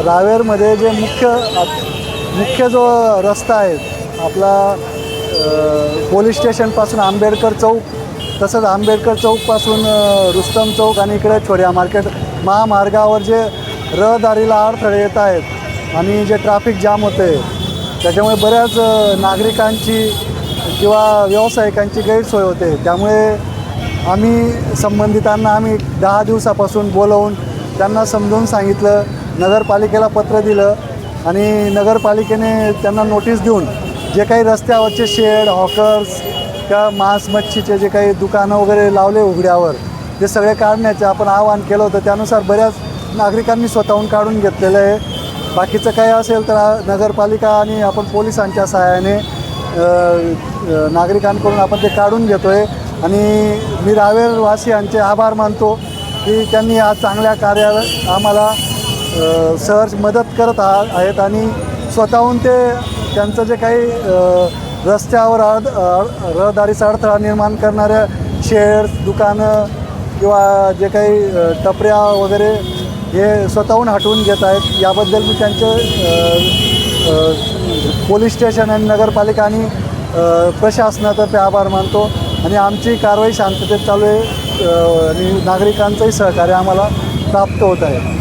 रावेरमध्ये जे मुख्य जो रस्ता आहे आपला पोलीस स्टेशनपासून आंबेडकर चौक, तसंच आंबेडकर चौकपासून रुस्तम चौक आणि इकडे छोड्या मार्केट महामार्गावर जे रहदारीला अडथळे येत आहेत आणि जे ट्रॅफिक जाम होते त्याच्यामुळे बऱ्याच नागरिकांची किंवा व्यावसायिकांची गैरसोय होते। त्यामुळे आम्ही संबंधितांना 10 दिवसापासून बोलवून त्यांना समजावून सांगितलं, नगरपालिकेला पत्र दिलं आणि नगरपालिकेने त्यांना नोटीस देऊन जे काही रस्त्यावरचे शेड, हॉकर्स किंवा मांस मच्छीचे जे काही दुकानं वगैरे लावले उघड्यावर ते सगळे काढण्याचे आपण आवाहन केलं होतं। त्यानुसार बऱ्याच नागरिकांनी स्वतःहून काढून घेतलेलं आहे। बाकीचं काही असेल तर नगरपालिका आणि आपण पोलिसांच्या सहाय्याने नागरिकांकडून आपण ते काढून घेतो आहे आणि मी रावेरवासियांचे आभार मानतो की त्यांनी आज चांगल्या कार्याला आम्हाला सहज मदत करत आहेत आणि स्वतःहून ते त्यांचं जे काही रस्त्यावर रहदारीचा अडथळा निर्माण करणाऱ्या शेड्स, दुकानं किंवा जे काही टपऱ्या वगैरे हे स्वतःहून हटवून घेत आहेत। याबद्दल मी त्यांचे पोलीस स्टेशन आणि नगरपालिका आणि प्रशासनातर्फे आभार मानतो आणि आमची कारवाई शांततेत चालू आहे आणि नागरिकांचंही सहकार्य आम्हाला प्राप्त होत आहे।